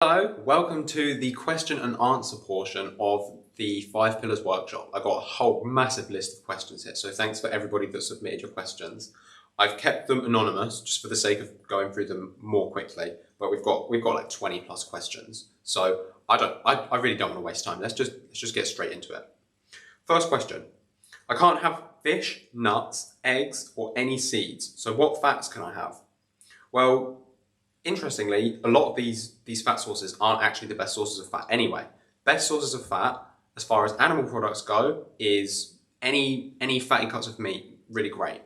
Hello, welcome to the question and answer portion of the 5 Pillars workshop. I've got a whole massive list of questions here, so thanks for everybody that submitted your questions. I've kept them anonymous just for the sake of going through them more quickly, but we've got like 20 plus questions. So I really don't want to waste time. Let's just get straight into it. First question. I can't have fish, nuts, eggs, or any seeds. So what fats can I have? Well, interestingly, a lot of these fat sources aren't actually the best sources of fat anyway. Best sources of fat, as far as animal products go, is any fatty cuts of meat, really great.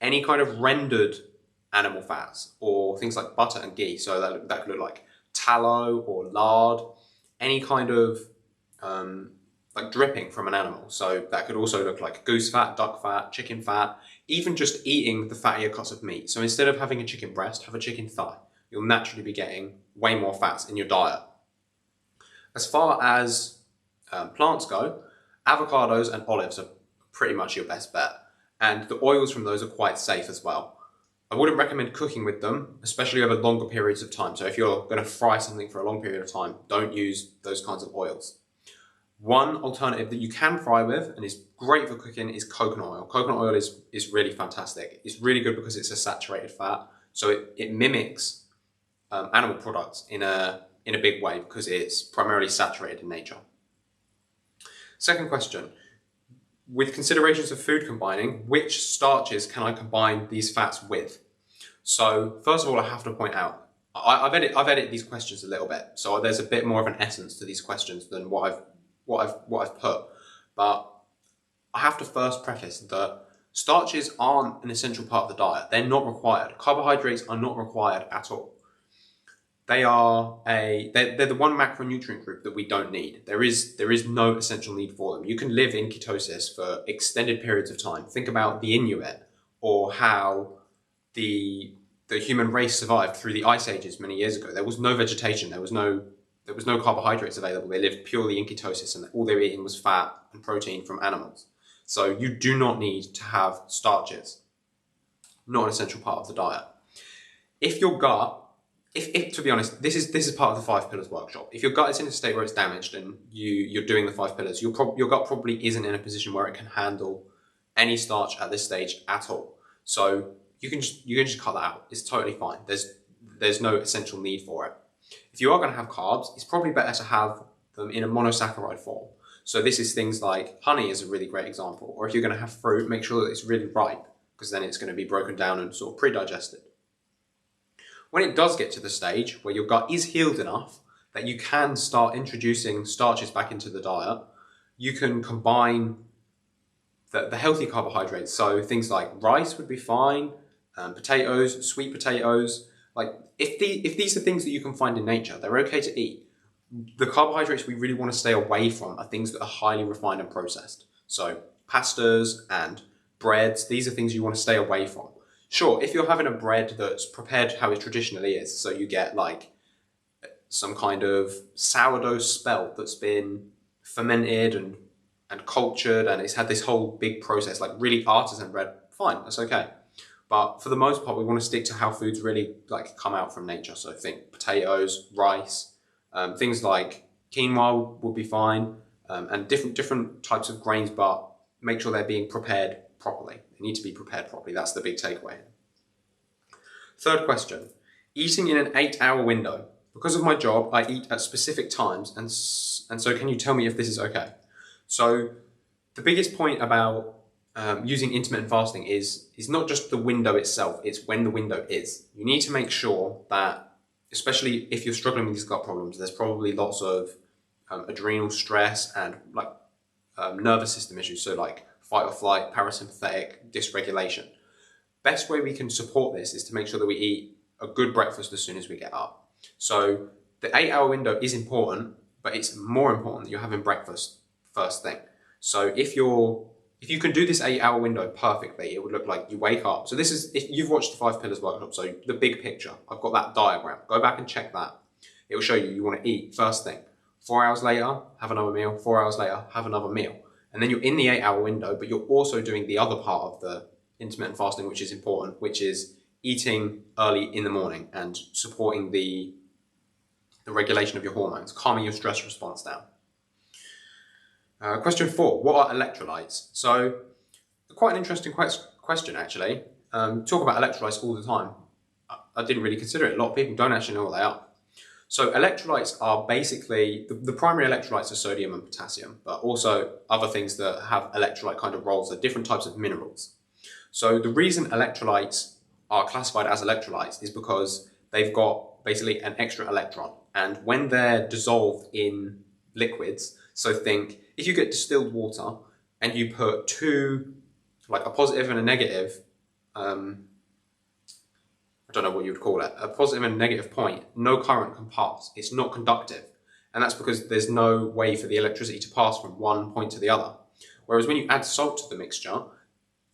Any kind of rendered animal fats, or things like butter and ghee, so that could look like tallow or lard, any kind of like dripping from an animal. So that could also look like goose fat, duck fat, chicken fat, even just eating the fattier cuts of meat. So instead of having a chicken breast, have a chicken thigh. You'll naturally be getting way more fats in your diet. As far as plants go, avocados and olives are pretty much your best bet. And the oils from those are quite safe as well. I wouldn't recommend cooking with them, especially over longer periods of time. So if you're going to fry something for a long period of time, don't use those kinds of oils. One alternative that you can fry with and is great for cooking is coconut oil. Coconut oil is really fantastic. It's really good because it's a saturated fat. So it mimics animal products in a big way because it's primarily saturated in nature. Second question, with considerations of food combining, which starches can I combine these fats with? So first of all, I have to point out, I've edited these questions a little bit, so there's a bit more of an essence to these questions than what I've put. But I have to first preface that starches aren't an essential part of the diet. They're not required. Carbohydrates are not required at all. They're the one macronutrient group that we don't need. There is no essential need for them. You can live in ketosis for extended periods of time. Think about the Inuit, or how the human race survived through the ice ages many years ago. There was no vegetation. There was no carbohydrates available. They lived purely in ketosis, and all they were eating was fat and protein from animals. So you do not need to have starches. Not an essential part of the diet. If your gut, if to be honest, this is part of the 5 Pillars workshop. If your gut is in a state where it's damaged and you're doing the 5 Pillars, your gut probably isn't in a position where it can handle any starch at this stage at all. So you can just cut that out. It's totally fine. There's no essential need for it. If you are going to have carbs, it's probably better to have them in a monosaccharide form. So this is things like honey is a really great example. Or if you're going to have fruit, make sure that it's really ripe, because then it's going to be broken down and sort of pre-digested. When it does get to the stage where your gut is healed enough that you can start introducing starches back into the diet, you can combine the healthy carbohydrates. So things like rice would be fine, potatoes, sweet potatoes. Like if these are things that you can find in nature, they're okay to eat. The carbohydrates we really want to stay away from are things that are highly refined and processed. So pastas and breads, these are things you want to stay away from. Sure, if you're having a bread that's prepared how it traditionally is, so you get like some kind of sourdough spelt that's been fermented and cultured, and it's had this whole big process, like really artisan bread, fine, that's okay. But for the most part, we want to stick to how foods really like come out from nature. So think potatoes, rice, things like quinoa would be fine, and different types of grains, but make sure they're being prepared properly. They need to be prepared properly. That's the big takeaway. Third question, eating in an 8-hour window. Because of my job, I eat at specific times, and so can you tell me if this is okay? So the biggest point about using intermittent fasting is not just the window itself, it's when the window is. You need to make sure that, especially if you're struggling with these gut problems, there's probably lots of adrenal stress and like nervous system issues, so like fight or flight, parasympathetic, dysregulation. Best way we can support this is to make sure that we eat a good breakfast as soon as we get up. So the 8-hour window is important, but it's more important that you're having breakfast first thing. So if you can do this 8-hour window perfectly, it would look like you wake up. So this is, if you've watched the 5 Pillars workshop, so the big picture, I've got that diagram. Go back and check that. It will show you want to eat first thing. 4 hours later, have another meal. 4 hours later, have another meal. And then you're in the 8-hour window, but you're also doing the other part of the intermittent fasting, which is important, which is eating early in the morning and supporting the the regulation of your hormones, calming your stress response down. Question 4, what are electrolytes? So quite an interesting question actually. Talk about electrolytes all the time. I didn't really consider it. A lot of people don't actually know what they are. So electrolytes are basically, the primary electrolytes are sodium and potassium, but also other things that have electrolyte kind of roles are different types of minerals. So the reason electrolytes are classified as electrolytes is because they've got basically an extra electron. And when they're dissolved in liquids, so think, if you get distilled water and you put two, like a positive and a negative, I don't know what you would call it, a positive and a negative point, no current can pass. It's not conductive. And that's because there's no way for the electricity to pass from one point to the other. Whereas when you add salt to the mixture,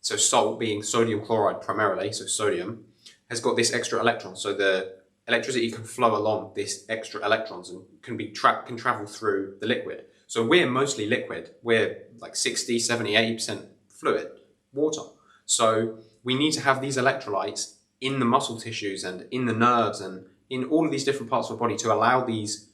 so salt being sodium chloride primarily, so sodium, has got this extra electron. So the electricity can flow along this extra electrons and can travel through the liquid. So we're mostly liquid. We're like 60, 70, 80% fluid, water. So we need to have these electrolytes in the muscle tissues and in the nerves and in all of these different parts of the body to allow these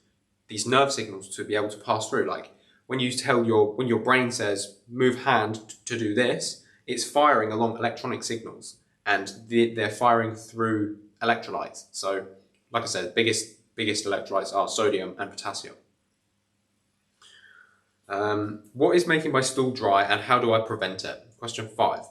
nerve signals to be able to pass through. Like when your brain says move hand to do this, it's firing along electronic signals and they're firing through electrolytes. So like I said, biggest electrolytes are sodium and potassium. What is making my stool dry and how do I prevent it? Question 5.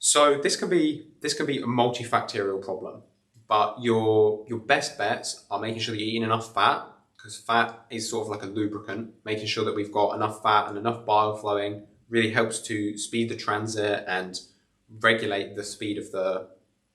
So this can be a multifactorial problem, but your best bets are making sure that you're eating enough fat, because fat is sort of like a lubricant. Making sure that we've got enough fat and enough bile flowing really helps to speed the transit and regulate the speed of the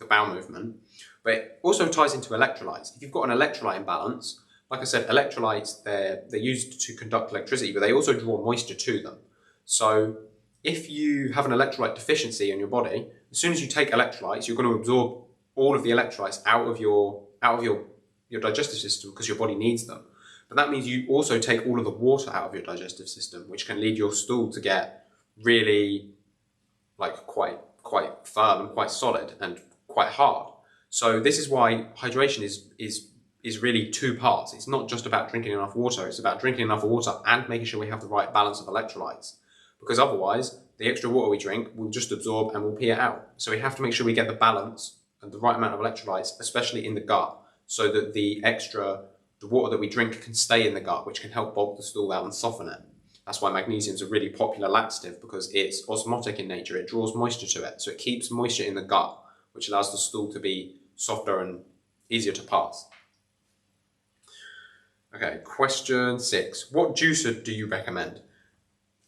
bowel movement. But it also ties into electrolytes. If you've got an electrolyte imbalance, like I said, electrolytes, they're used to conduct electricity, but they also draw moisture to them. So if you have an electrolyte deficiency in your body, as soon as you take electrolytes, you're going to absorb all of the electrolytes out of your digestive system because your body needs them. But that means you also take all of the water out of your digestive system, which can lead your stool to get really quite firm and quite solid and quite hard. So this is why hydration is really two parts. It's not just about drinking enough water, it's about drinking enough water and making sure we have the right balance of electrolytes. Because otherwise, the extra water we drink will just absorb and we'll pee it out. So we have to make sure we get the balance and the right amount of electrolytes, especially in the gut, so that the water that we drink can stay in the gut, which can help bulk the stool out and soften it. That's why magnesium is a really popular laxative, because it's osmotic in nature. It draws moisture to it. So it keeps moisture in the gut, which allows the stool to be softer and easier to pass. Okay, question 6. What juicer do you recommend?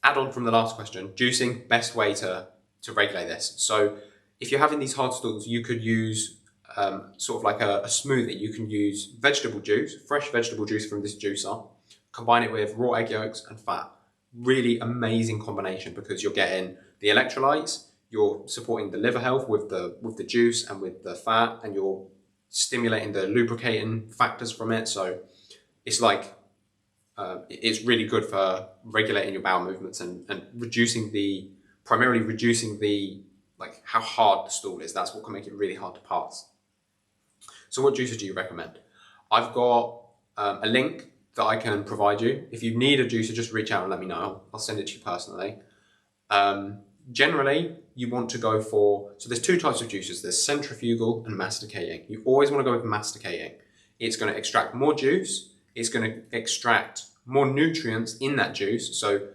Add on from the last question, juicing, best way to regulate this. So if you're having these hard stools, you could use sort of like a smoothie. You can use vegetable juice, fresh vegetable juice from this juicer, combine it with raw egg yolks and fat. Really amazing combination because you're getting the electrolytes, you're supporting the liver health with the juice and with the fat, and you're stimulating the lubricating factors from it. So it's like it's really good for regulating your bowel movements and primarily reducing the how hard the stool is. That's what can make it really hard to pass. So what juicer do you recommend? I've got a link that I can provide you. If you need a juicer, just reach out and let me know. I'll send it to you personally. Generally, you want to go for, so there's two types of juicers. There's centrifugal and masticating. You always want to go with masticating. It's going to extract more juice. It's going to extract more nutrients in that juice. So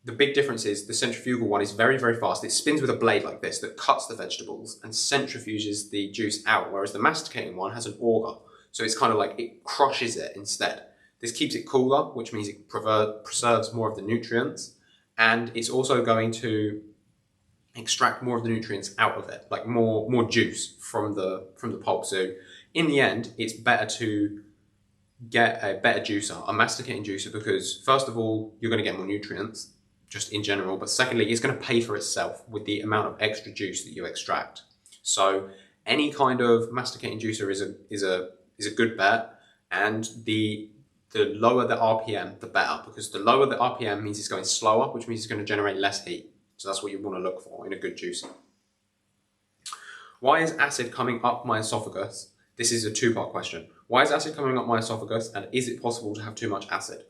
the big difference is the centrifugal one is very, very fast. It spins with a blade like this that cuts the vegetables and centrifuges the juice out, whereas the masticating one has an auger. So it's kind of like it crushes it instead. This keeps it cooler, which means it preserves more of the nutrients, and it's also going to extract more of the nutrients out of it, like more juice from the pulp. So in the end, it's better to get a better juicer, a masticating juicer, because first of all, you're going to get more nutrients just in general, but secondly, it's going to pay for itself with the amount of extra juice that you extract. So any kind of masticating juicer is a good bet, and the lower the RPM, the better, because the lower the RPM means it's going slower, which means it's going to generate less heat. So that's what you want to look for in a good juicer. Why is acid coming up my esophagus? This is a two-part question. Why is acid coming up my esophagus, and is it possible to have too much acid?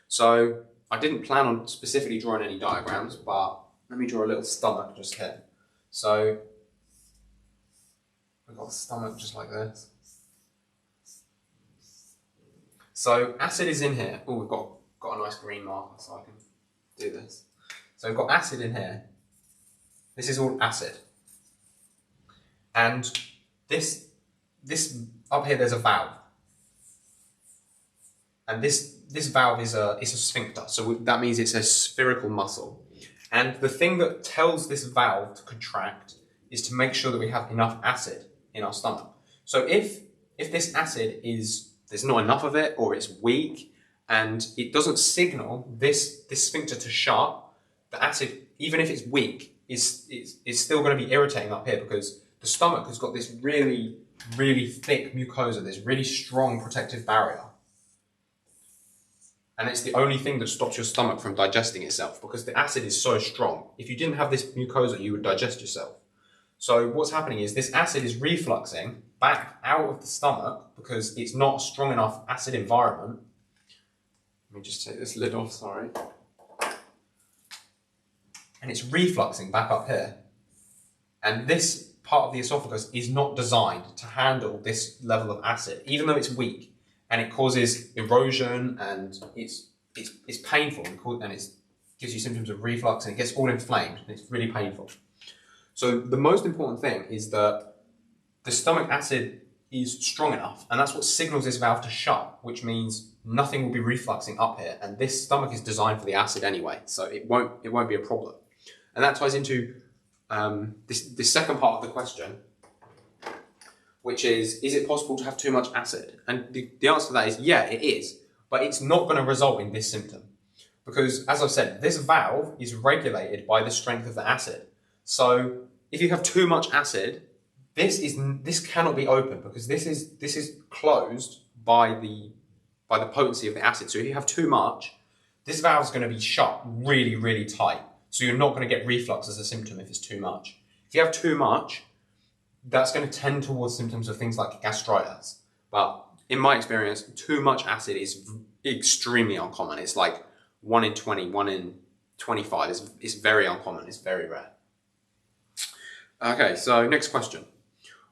So I didn't plan on specifically drawing any diagrams, but let me draw a little stomach just here. So we've got a stomach just like this. So acid is in here. Oh, we've got a nice green marker so I can do this. So we've got acid in here. This is all acid. And this up here there's a valve. And this valve is a sphincter. So that means it's a spherical muscle. And the thing that tells this valve to contract is to make sure that we have enough acid in our stomach. So if this acid there's not enough of it, or it's weak, and it doesn't signal this sphincter to shut, the acid, even if it's weak, is still going to be irritating up here, because the stomach has got this really, really thick mucosa, this really strong protective barrier. And it's the only thing that stops your stomach from digesting itself, because the acid is so strong. If you didn't have this mucosa, you would digest yourself. So what's happening is this acid is refluxing back out of the stomach because it's not a strong enough acid environment. Let me just take this lid off, sorry. And it's refluxing back up here. And this part of the esophagus is not designed to handle this level of acid, even though it's weak, and it causes erosion, and it's painful, and it gives you symptoms of reflux, and it gets all inflamed, and it's really painful. So the most important thing is that the stomach acid is strong enough, and that's what signals this valve to shut, which means nothing will be refluxing up here, and this stomach is designed for the acid anyway, so it won't be a problem. And that ties into this second part of the question, which is it possible to have too much acid? And the answer to that is yeah, it is, but it's not going to result in this symptom, because as I've said, this valve is regulated by the strength of the acid. So if you have too much acid, this cannot be open, because this is closed by the potency of the acid. So if you have too much, this valve is going to be shut really, really tight. So you're not going to get reflux as a symptom if it's too much. If you have too much, that's going to tend towards symptoms of things like gastritis. But in my experience, too much acid is extremely uncommon. It's like 1 in 20, 1 in 25. It's very uncommon. It's very rare. Okay, so next question.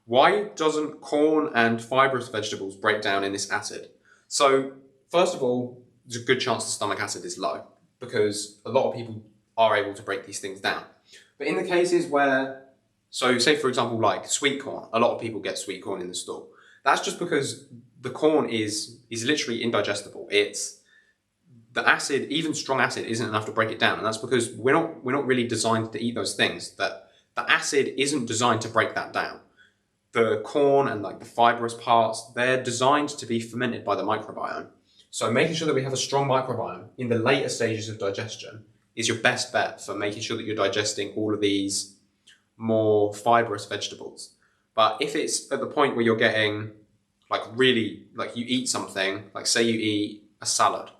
Why doesn't corn and fibrous vegetables break down in this acid? So first of all, there's a good chance the stomach acid is low, because a lot of people are able to break these things down. But in the cases where, so say for example like sweet corn, a lot of people get sweet corn in the stool. That's just because the corn is literally indigestible. It's the acid, even strong acid, isn't enough to break it down, and that's because we're not really designed to eat those things. That the acid isn't designed to break that down. The corn and like the fibrous parts, they're designed to be fermented by the microbiome. So making sure that we have a strong microbiome in the later stages of digestion is your best bet for making sure that you're digesting all of these more fibrous vegetables. But if it's at the point where you're getting like really, like you eat something, like say you eat a salad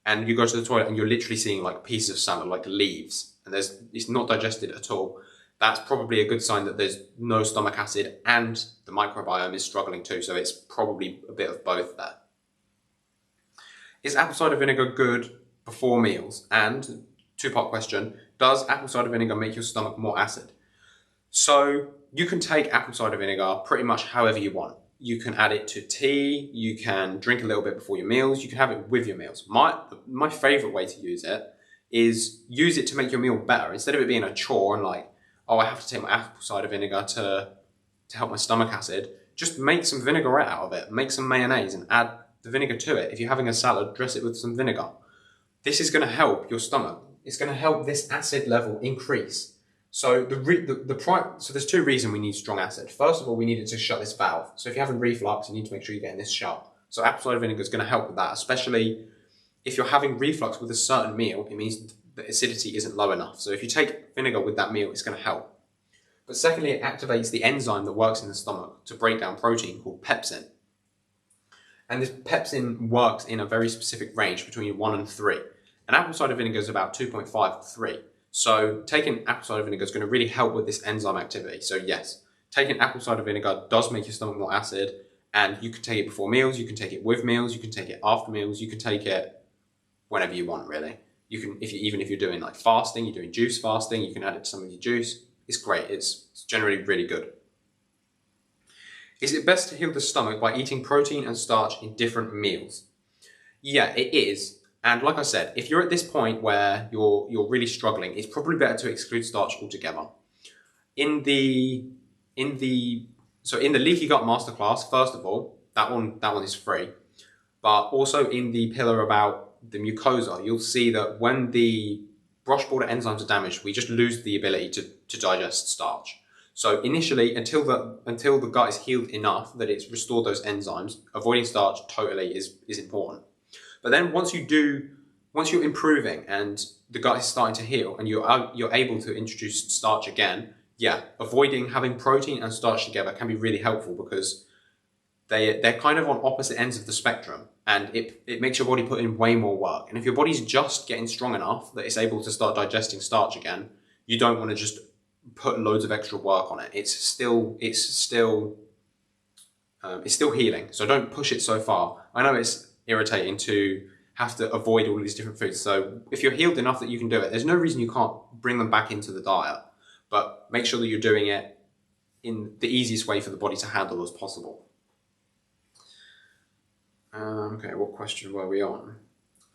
and you go to the toilet and you're literally seeing like pieces of salad, like leaves, and it's not digested at all, that's probably a good sign that there's no stomach acid and the microbiome is struggling too. So it's probably a bit of both there. Is apple cider vinegar good before meals? And two-part question, does apple cider vinegar make your stomach more acid? So you can take apple cider vinegar pretty much however you want. You can add it to tea, you can drink a little bit before your meals, you can have it with your meals. My favorite way to use it is use it to make your meal better. Instead of it being a chore and like, oh, I have to take my apple cider vinegar to help my stomach acid, just make some vinaigrette out of it. Make some mayonnaise and add the vinegar to it. If you're having a salad, dress it with some vinegar. This is going to help your stomach. It's going to help this acid level increase. So so there's two reasons we need strong acid. First of all, we need it to shut this valve. So if you're having reflux, you need to make sure you're getting this shut. So apple cider vinegar is going to help with that, especially if you're having reflux with a certain meal. It means the acidity isn't low enough. So if you take vinegar with that meal, it's going to help. But secondly, it activates the enzyme that works in the stomach to break down protein called pepsin. And this pepsin works in a very specific range between 1 and 3. And apple cider vinegar is about 2.5 to 3. So taking apple cider vinegar is going to really help with this enzyme activity. So yes, taking apple cider vinegar does make your stomach more acid, And you can take it before meals, you can take it with meals, you can take it after meals, you can take it whenever you want, really. You can, even if you're doing like fasting, you're doing juice fasting, you can add it to some of your juice. It's great. It's generally really good. Is it best to heal the stomach by eating protein and starch in different meals? Yeah, it is. And like I said, if you're at this point where you're really struggling, it's probably better to exclude starch altogether. In the Leaky Gut Masterclass, first of all, that one is free. But also in the pillar about the mucosa, you'll see that when the brush border enzymes are damaged, we just lose the ability to digest starch. So initially, until the gut is healed enough that it's restored those enzymes, avoiding starch totally is important. But then once you're improving and the gut is starting to heal and you're able to introduce starch again, yeah, avoiding having protein and starch together can be really helpful because they're kind of on opposite ends of the spectrum, and it makes your body put in way more work. And if your body's just getting strong enough that it's able to start digesting starch again, you don't want to just put loads of extra work on it. It's still healing, so don't push it so far. I know it's irritating to have to avoid all these different foods. So if you're healed enough that you can do it, there's no reason you can't bring them back into the diet, but make sure that you're doing it in the easiest way for the body to handle as possible. Okay, what question were we on?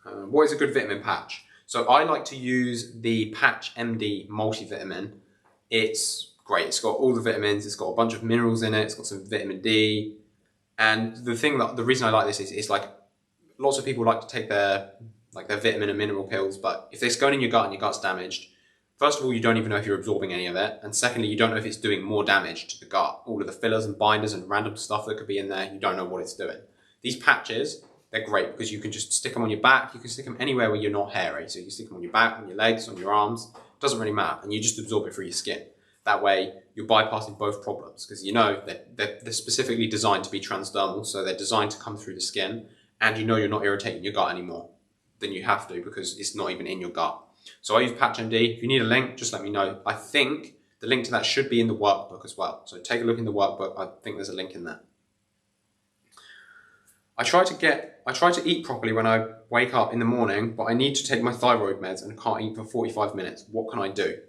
What is a good vitamin patch? So I like to use the Patch MD multivitamin. It's great. It's got all the vitamins. It's got a bunch of minerals in it. It's got some vitamin D. And the reason I like this is it's like lots of people like to take their vitamin and mineral pills, but if it's going in your gut and your gut's damaged, first of all, you don't even know if you're absorbing any of it. And secondly, you don't know if it's doing more damage to the gut. All of the fillers and binders and random stuff that could be in there, you don't know what it's doing. These patches, they're great because you can just stick them on your back. You can stick them anywhere where you're not hairy. So you can stick them on your back, on your legs, on your arms. It doesn't really matter. And you just absorb it through your skin. That way, you're bypassing both problems because you know that they're specifically designed to be transdermal. So they're designed to come through the skin. And you know you're not irritating your gut anymore than you have to because it's not even in your gut. So I use Patch MD. If you need a link, just let me know. I think the link to that should be in the workbook as well. So take a look in the workbook. I think there's a link in there. I try to eat properly when I wake up in the morning, but I need to take my thyroid meds and can't eat for 45 minutes. What can I do?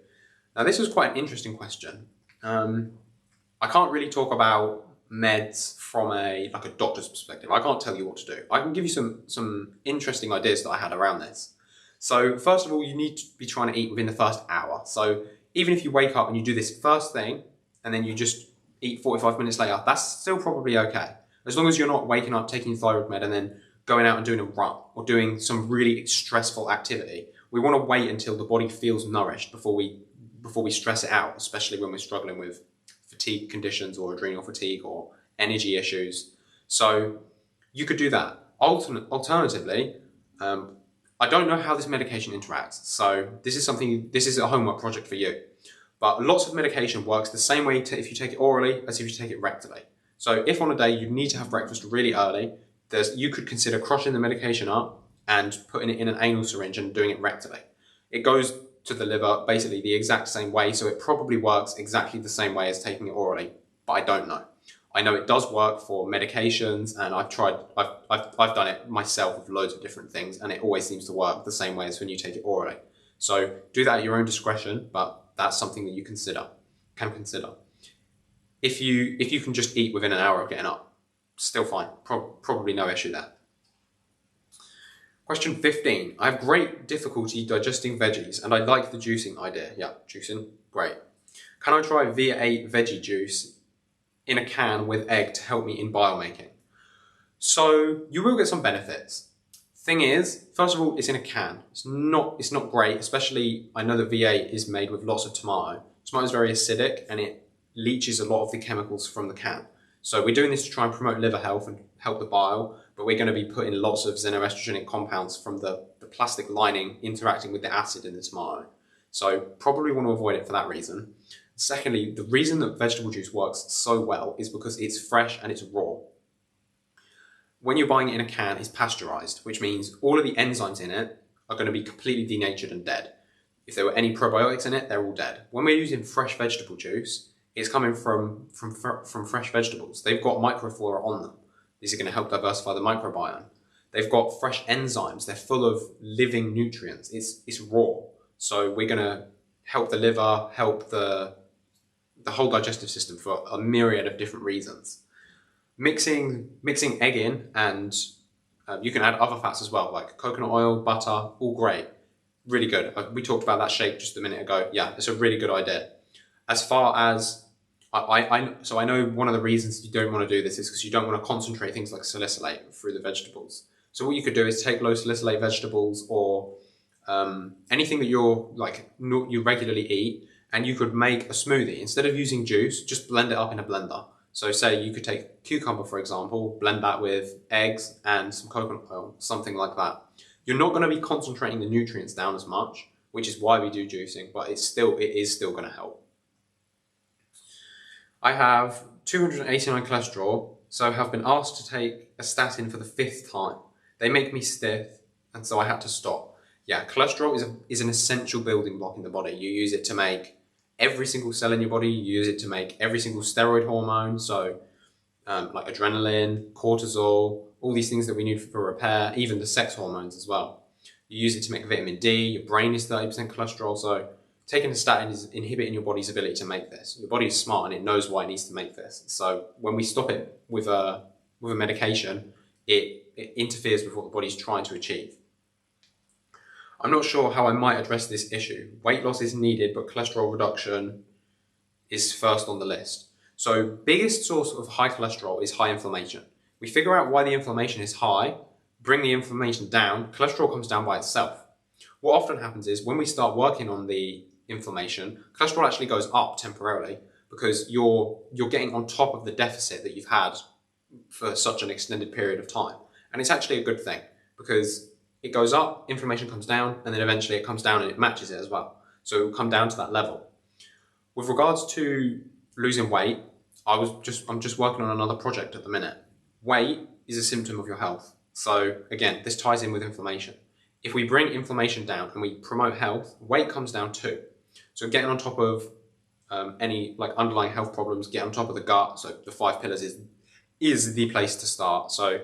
Now, this was quite an interesting question. I can't really talk about meds from a doctor's perspective. I can't tell you what to do. I can give you some interesting ideas that I had around this. So first of all, you need to be trying to eat within the first hour. So even if you wake up and you do this first thing and then you just eat 45 minutes later, that's still probably okay. As long as you're not waking up, taking thyroid med and then going out and doing a run or doing some really stressful activity. We want to wait until the body feels nourished before we stress it out, especially when we're struggling with fatigue conditions or adrenal fatigue or energy issues. So you could do that. Alternatively, I don't know how this medication interacts. So this is a homework project for you. But lots of medication works the same way if you take it orally as if you take it rectally. So if on a day you need to have breakfast really early, you could consider crushing the medication up and putting it in an anal syringe and doing it rectally. It goes to the liver basically the exact same way, so it probably works exactly the same way as taking it orally, but I don't know. I know it does work for medications, and I've done it myself with loads of different things, and it always seems to work the same way as when you take it orally. So do that at your own discretion, but that's something that you can consider. If you can just eat within an hour of getting up, still fine. Probably no issue there. Question 15. I have great difficulty digesting veggies and I like the juicing idea. Yeah, juicing, great. Can I try V8 veggie juice in a can with egg to help me in bile making? So you will get some benefits. Thing is, first of all, it's in a can. It's not great, especially I know that V8 is made with lots of tomato. Tomato is very acidic and it leaches a lot of the chemicals from the can. So we're doing this to try and promote liver health and help the bile, but we're going to be putting lots of xenoestrogenic compounds from the plastic lining interacting with the acid in the tomato. So probably want to avoid it for that reason. Secondly, the reason that vegetable juice works so well is because it's fresh and it's raw. When you're buying it in a can, it's pasteurized, which means all of the enzymes in it are going to be completely denatured and dead. If there were any probiotics in it, they're all dead. When we're using fresh vegetable juice, it's coming from fresh vegetables. They've got microflora on them. These are going to help diversify the microbiome. They've got fresh enzymes. They're full of living nutrients. It's raw. So we're going to help the liver, help the whole digestive system for a myriad of different reasons. Mixing egg in, and you can add other fats as well, like coconut oil, butter, all great. Really good. We talked about that shake just a minute ago. Yeah, it's a really good idea. As far as so I know one of the reasons you don't want to do this is because you don't want to concentrate things like salicylate through the vegetables. So what you could do is take low salicylate vegetables or anything that you regularly eat, and you could make a smoothie. Instead of using juice, just blend it up in a blender. So say you could take cucumber, for example, blend that with eggs and some coconut oil, something like that. You're not going to be concentrating the nutrients down as much, which is why we do juicing, but it is still going to help. I have 289 cholesterol, so have been asked to take a statin for the 5th time. They make me stiff, and so I had to stop. Yeah, cholesterol is an essential building block in the body. You use it to make every single cell in your body. You use it to make every single steroid hormone, so like adrenaline, cortisol, all these things that we need for repair, even the sex hormones as well. You use it to make vitamin D. Your brain is 30% cholesterol, so taking a statin is inhibiting your body's ability to make this. Your body is smart and it knows why it needs to make this. So when we stop it with a medication, it interferes with what the body's trying to achieve. I'm not sure how I might address this issue. Weight loss is needed, but cholesterol reduction is first on the list. So biggest source of high cholesterol is high inflammation. We figure out why the inflammation is high, bring the inflammation down, cholesterol comes down by itself. What often happens is when we start working on the inflammation, cholesterol actually goes up temporarily because you're getting on top of the deficit that you've had for such an extended period of time. And it's actually a good thing because it goes up, inflammation comes down, and then eventually it comes down and it matches it as well. So it will come down to that level. With regards to losing weight, I'm just working on another project at the minute. Weight is a symptom of your health. So again, this ties in with inflammation. If we bring inflammation down and we promote health, weight comes down too. So getting on top of any like underlying health problems, get on top of the gut. So the 5 pillars is the place to start. So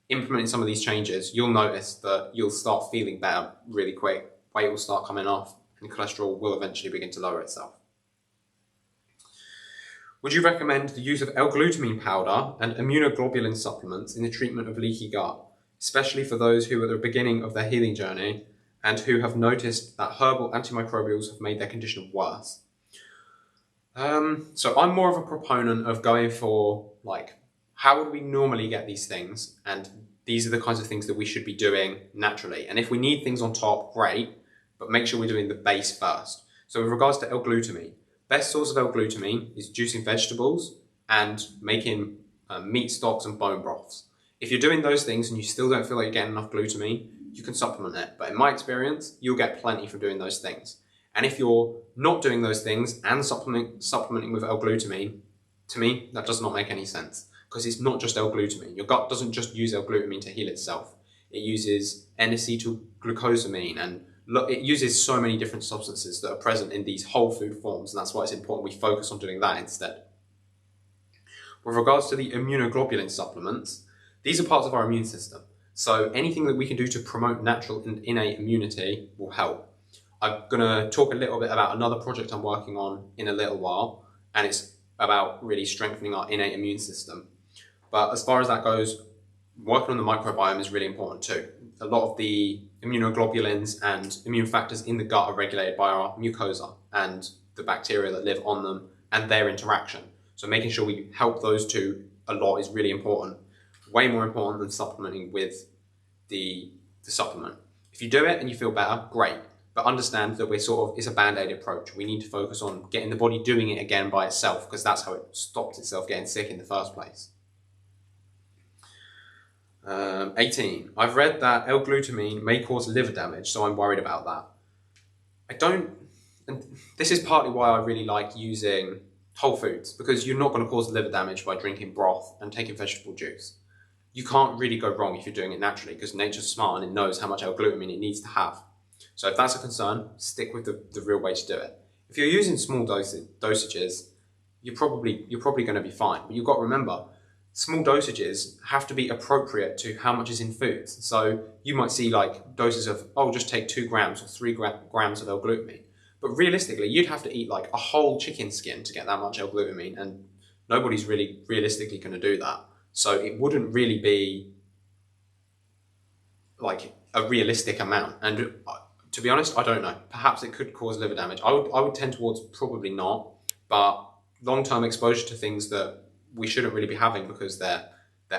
implementing some of these changes, you'll notice that you'll start feeling better really quick. Weight will start coming off and cholesterol will eventually begin to lower itself. Would you recommend the use of L-glutamine powder and immunoglobulin supplements in the treatment of leaky gut, especially for those who are at the beginning of their healing journey and who have noticed that herbal antimicrobials have made their condition worse? So I'm more of a proponent of going for like, how would we normally get these things? And these are the kinds of things that we should be doing naturally. And if we need things on top, great, but make sure we're doing the base first. So with regards to L-glutamine, best source of L-glutamine is juicing vegetables and making meat stocks and bone broths. If you're doing those things and you still don't feel like you're getting enough glutamine, you can supplement it. But in my experience, you'll get plenty from doing those things. And if you're not doing those things and supplementing with L-glutamine, to me, that does not make any sense. Because it's not just L-glutamine. Your gut doesn't just use L-glutamine to heal itself. It uses N-acetylglucosamine and it uses so many different substances that are present in these whole food forms, and that's why it's important we focus on doing that instead. With regards to the immunoglobulin supplements, these are parts of our immune system. So anything that we can do to promote natural and innate immunity will help. I'm going to talk a little bit about another project I'm working on in a little while, and it's about really strengthening our innate immune system. But as far as that goes, working on the microbiome is really important too. A lot of the immunoglobulins and immune factors in the gut are regulated by our mucosa and the bacteria that live on them and their interaction. So making sure we help those two a lot is really important. Way more important than supplementing with the supplement. If you do it and you feel better, great. But understand that it's a band-aid approach. We need to focus on getting the body doing it again by itself because that's how it stopped itself getting sick in the first place. 18. I've read that L-glutamine may cause liver damage, so I'm worried about that. And this is partly why I really like using whole foods, because you're not going to cause liver damage by drinking broth and taking vegetable juice. You can't really go wrong if you're doing it naturally, because nature's smart and it knows how much L-glutamine it needs to have. So if that's a concern, stick with the real way to do it. If you're using small dosages, you're probably going to be fine. But you've got to remember, small dosages have to be appropriate to how much is in foods. So you might see like doses of, oh, just take 2 grams or 3 grams of L-glutamine. But realistically, you'd have to eat like a whole chicken skin to get that much L-glutamine, and nobody's really realistically going to do that. So it wouldn't really be like a realistic amount. And to be honest, I don't know. Perhaps it could cause liver damage. I would tend towards probably not, but long-term exposure to things that we shouldn't really be having because they're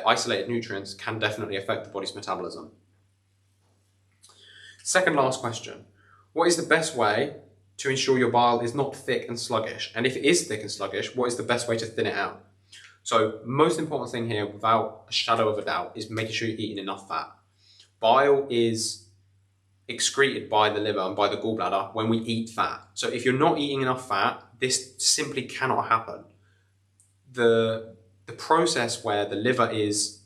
isolated nutrients can definitely affect the body's metabolism. Second last question. What is the best way to ensure your bile is not thick and sluggish? And if it is thick and sluggish, what is the best way to thin it out? So most important thing here, without a shadow of a doubt, is making sure you're eating enough fat. Bile is excreted by the liver and by the gallbladder when we eat fat. So if you're not eating enough fat, this simply cannot happen. The process where the liver is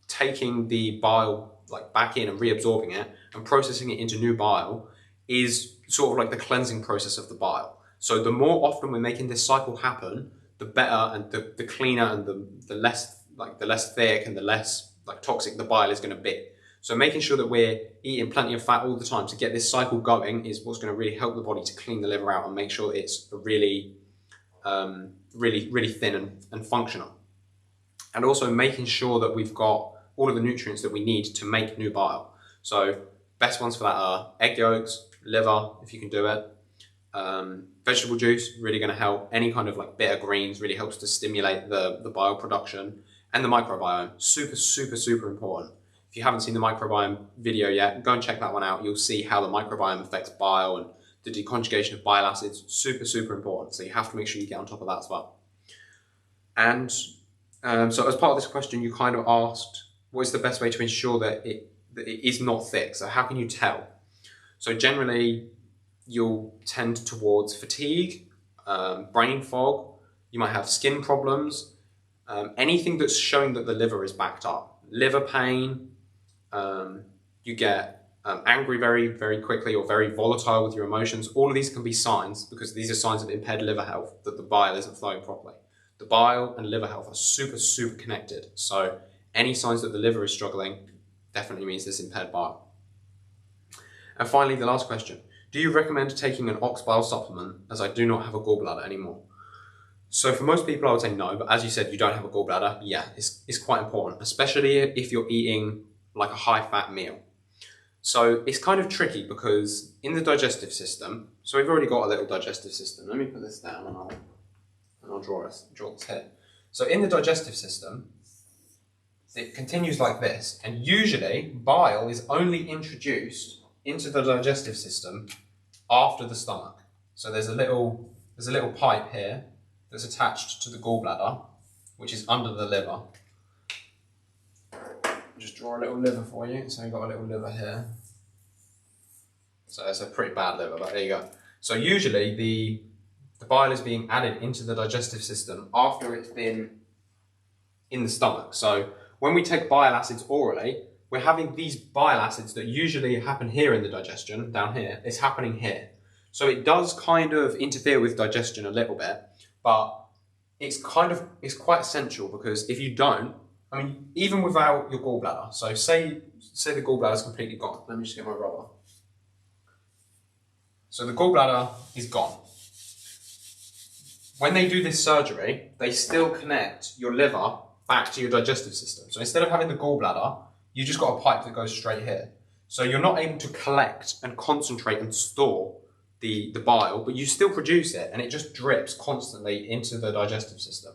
taking the bile like back in and reabsorbing it and processing it into new bile is sort of like the cleansing process of the bile. So the more often we're making this cycle happen, the better and the cleaner and the less thick and the less like toxic the bile is going to be. So making sure that we're eating plenty of fat all the time to get this cycle going is what's going to really help the body to clean the liver out and make sure it's really thin and functional. And also making sure that we've got all of the nutrients that we need to make new bile. So best ones for that are egg yolks, liver, if you can do it. Vegetable juice, really going to help. Any kind of like bitter greens really helps to stimulate the bile production. And the microbiome, super important. If you haven't seen the microbiome video yet, go and check that one out. You'll see how the microbiome affects bile and the deconjugation of bile acids, super important. So you have to make sure you get on top of that as well. And so as part of this question, you kind of asked, what is the best way to ensure that it is not thick? So how can you tell? So generally, you'll tend towards fatigue, brain fog, you might have skin problems, anything that's showing that the liver is backed up. Liver pain, you get angry very quickly or very volatile with your emotions. All of these can be signs, because these are signs of impaired liver health, that the bile isn't flowing properly. The bile and liver health are super connected. So any signs that the liver is struggling definitely means this impaired bile. And finally, the last question. Do you recommend taking an ox bile supplement, as I do not have a gallbladder anymore? So for most people, I would say no, but as you said, you don't have a gallbladder. Yeah, it's quite important, especially if you're eating like a high-fat meal. So it's kind of tricky because in the digestive system, so we've already got a little digestive system. Let me put this down and I'll draw this here. So in the digestive system, it continues like this, and usually bile is only introduced into the digestive system after the stomach. So there's a little pipe here that's attached to the gallbladder, which is under the liver. Just draw a little liver for you. So you've got a little liver here. So it's a pretty bad liver, but there you go. So usually the bile is being added into the digestive system after it's been in the stomach. So when we take bile acids orally, we're having these bile acids that usually happen here in the digestion, down here, it's happening here. So it does kind of interfere with digestion a little bit, but it's quite essential, because if you don't, I mean, even without your gallbladder, so say the gallbladder is completely gone. Let me just get my rubber. So the gallbladder is gone. When they do this surgery, they still connect your liver back to your digestive system. So instead of having the gallbladder, you just got a pipe that goes straight here. So you're not able to collect and concentrate and store the bile, but you still produce it, and it just drips constantly into the digestive system.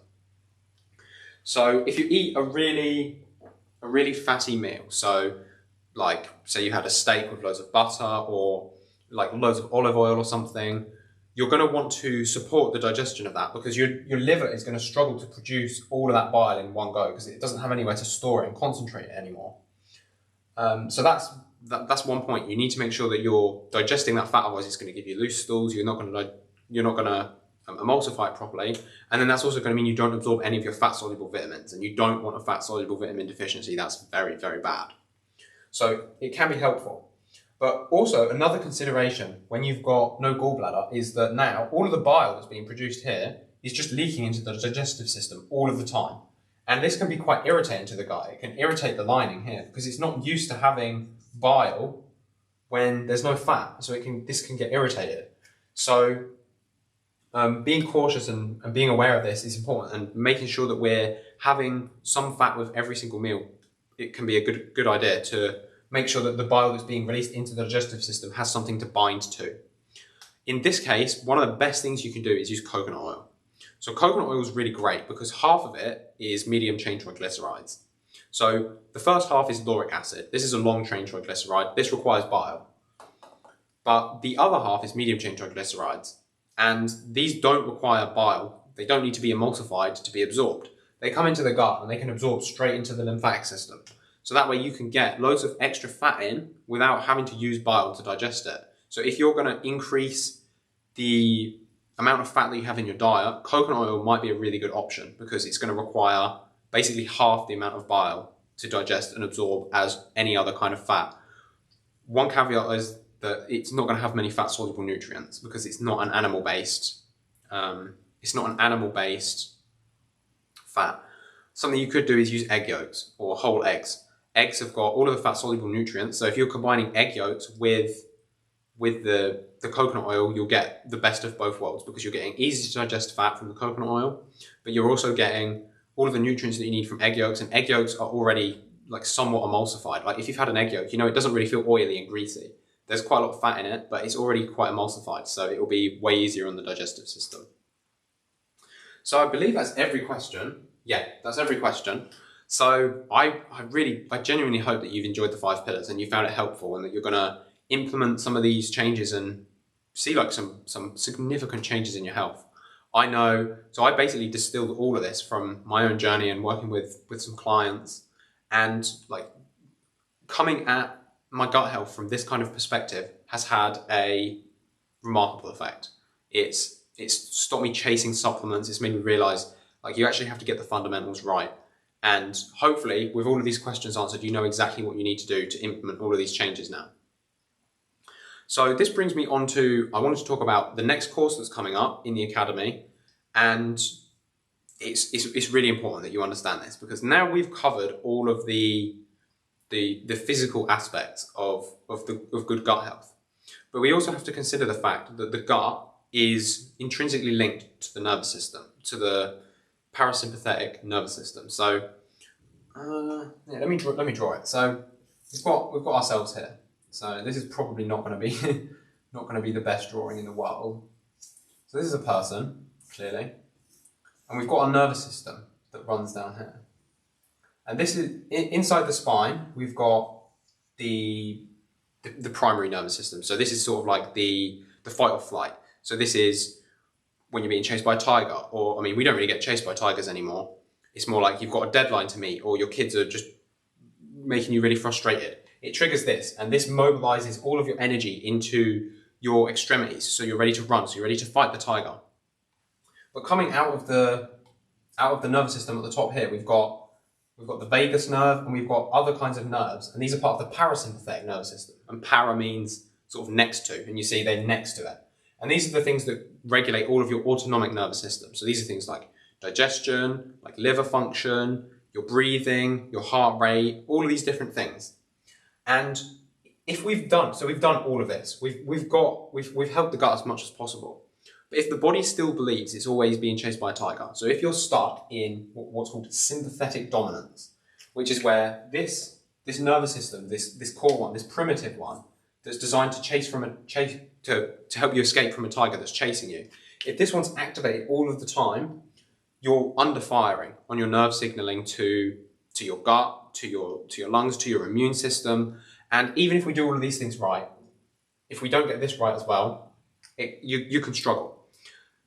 So if you eat a really fatty meal, so like say you had a steak with loads of butter or like loads of olive oil or something, you're going to want to support the digestion of that, because your liver is going to struggle to produce all of that bile in one go, because it doesn't have anywhere to store it and concentrate it anymore. So that's one point. You need to make sure that you're digesting that fat, otherwise it's going to give you loose stools. You're not going to emulsify it properly, and then that's also going to mean you don't absorb any of your fat soluble vitamins, and you don't want a fat soluble vitamin deficiency. That's very bad. So it can be helpful. But also another consideration when you've got no gallbladder is that now all of the bile that's being produced here is just leaking into the digestive system all of the time. And this can be quite irritating to the gut. It can irritate the lining here because it's not used to having bile when there's no fat. So this can get irritated. So being cautious and being aware of this is important, and making sure that we're having some fat with every single meal. It can be a good idea to make sure that the bile that's being released into the digestive system has something to bind to. In this case, one of the best things you can do is use coconut oil. So coconut oil is really great because half of it is medium chain triglycerides. So the first half is lauric acid. This is a long chain triglyceride. This requires bile. But the other half is medium chain triglycerides. And these don't require bile. They don't need to be emulsified to be absorbed. They come into the gut and they can absorb straight into the lymphatic system. So that way you can get loads of extra fat in without having to use bile to digest it. So if you're going to increase the amount of fat that you have in your diet, coconut oil might be a really good option because it's going to require basically half the amount of bile to digest and absorb as any other kind of fat. One caveat is that it's not going to have many fat soluble nutrients because it's not an animal based fat. Something you could do is use egg yolks or whole eggs. Eggs have got all of the fat soluble nutrients. So if you're combining egg yolks with the coconut oil, you'll get the best of both worlds because you're getting easy to digest fat from the coconut oil, but you're also getting all of the nutrients that you need from egg yolks, and egg yolks are already like somewhat emulsified. Like if you've had an egg yolk, it doesn't really feel oily and greasy. There's quite a lot of fat in it, but it's already quite emulsified, so it will be way easier on the digestive system. So I believe that's every question. Yeah, that's every question. So I genuinely hope that you've enjoyed the 5 pillars and you found it helpful, and that you're going to implement some of these changes and see like some significant changes in your health. I know, so I basically distilled all of this from my own journey and working with some clients, and like coming at my gut health from this kind of perspective has had a remarkable effect. It's stopped me chasing supplements. It's made me realize like you actually have to get the fundamentals right. And hopefully with all of these questions answered, you know exactly what you need to do to implement all of these changes now. So this brings me on to, I wanted to talk about the next course that's coming up in the Academy. And it's really important that you understand this, because now we've covered all of the physical aspects of good gut health. But we also have to consider the fact that the gut is intrinsically linked to the nervous system, to the parasympathetic nervous system. So let me draw it. So we've got ourselves here. So this is probably not going to be the best drawing in the world. So this is a person, clearly, and we've got a nervous system that runs down here. And this is inside the spine. We've got the primary nervous system. So this is sort of like the fight or flight. So this is when you're being chased by a tiger, or I mean, we don't really get chased by tigers anymore. It's more like you've got a deadline to meet, or your kids are just making you really frustrated. It triggers this, and this mobilizes all of your energy into your extremities. So you're ready to run. So you're ready to fight the tiger. But coming out of the nervous system at the top here, we've got the vagus nerve, and we've got other kinds of nerves, and these are part of the parasympathetic nervous system. And para means sort of next to, and you see they're next to it. And these are the things that regulate all of your autonomic nervous system. So these are things like digestion, like liver function, your breathing, your heart rate, all of these different things. And if we've done all of this, we've helped the gut as much as possible. But if the body still believes it's always being chased by a tiger, so if you're stuck in what's called sympathetic dominance, which is where this nervous system, this core one, this primitive one, that's designed to help you escape from a tiger that's chasing you, if this one's activated all of the time, you're underfiring on your nerve signaling to your gut, to your lungs, to your immune system. And even if we do all of these things right, if we don't get this right as well, you can struggle.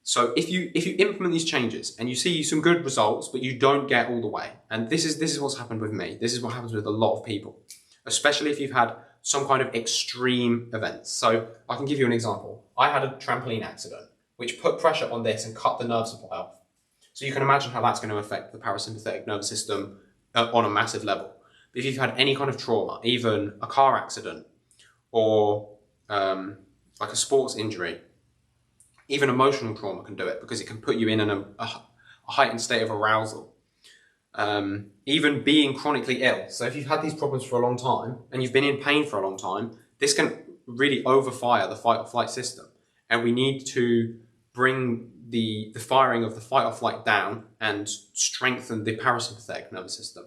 So if you implement these changes and you see some good results, but you don't get all the way, and this is what's happened with me. This is what happens with a lot of people, especially if you've had some kind of extreme events. So I can give you an example. I had a trampoline accident, which put pressure on this and cut the nerve supply off. So you can imagine how that's going to affect the parasympathetic nervous system on a massive level. But if you've had any kind of trauma, even a car accident or like a sports injury, even emotional trauma can do it, because it can put you in a heightened state of arousal. even being chronically ill. So if you've had these problems for a long time and you've been in pain for a long time, this can really overfire the fight or flight system. And we need to bring the firing of the fight or flight down and strengthen the parasympathetic nervous system.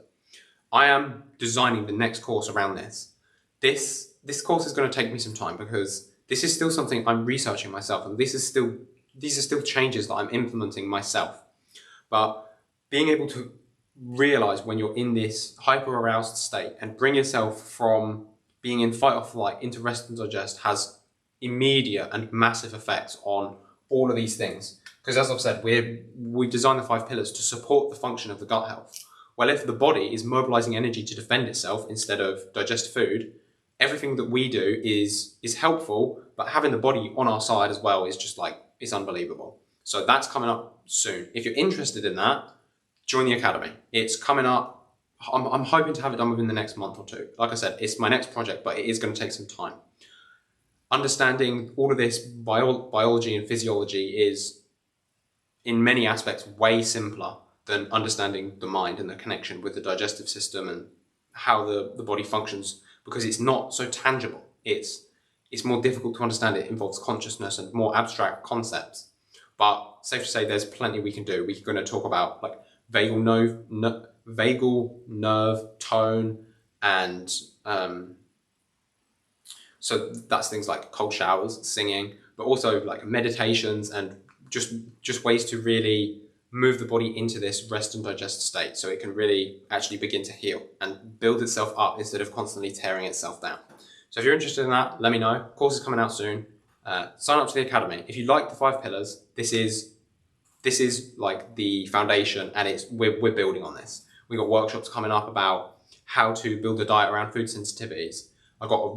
I am designing the next course around this. This course is going to take me some time because this is still something I'm researching myself, and these are still changes that I'm implementing myself. But being able to realize when you're in this hyper aroused state and bring yourself from being in fight or flight into rest and digest has immediate and massive effects on all of these things. Because as I've said, we designed the 5 pillars to support the function of the gut health. Well, if the body is mobilizing energy to defend itself instead of digest food, everything that we do is helpful, but having the body on our side as well is just like, it's unbelievable. So that's coming up soon. If you're interested in that, join the academy. It's coming up. I'm hoping to have it done within the next month or two. Like I said, it's my next project, but it is going to take some time. Understanding all of this biology and physiology is, in many aspects, way simpler than understanding the mind and the connection with the digestive system and how the body functions, because it's not so tangible. It's more difficult to understand. It involves consciousness and more abstract concepts. But safe to say, there's plenty we can do. We're going to talk about like vagal nerve tone, and so that's things like cold showers, singing, but also like meditations and just ways to really move the body into this rest and digest state so it can really actually begin to heal and build itself up instead of constantly tearing itself down. So if you're interested in that, let me know. Course is coming out soon. Sign up to the academy. If you like the 5 pillars, this is like the foundation, and we're building on this. We've got workshops coming up about how to build a diet around food sensitivities. I've got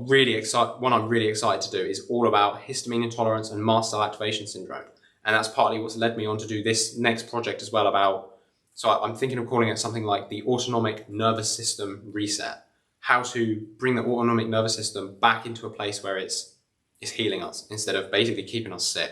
one I'm really excited to do is all about histamine intolerance and mast cell activation syndrome. And that's partly what's led me on to do this next project as well about, so I'm thinking of calling it something like the autonomic nervous system reset. How to bring the autonomic nervous system back into a place where it's healing us instead of basically keeping us sick.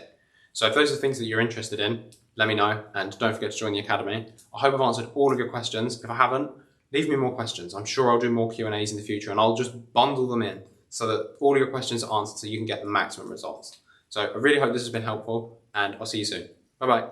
So if those are things that you're interested in, let me know, and don't forget to join the academy. I hope I've answered all of your questions. If I haven't, leave me more questions. I'm sure I'll do more Q&As in the future, and I'll just bundle them in so that all of your questions are answered so you can get the maximum results. So I really hope this has been helpful, and I'll see you soon. Bye-bye.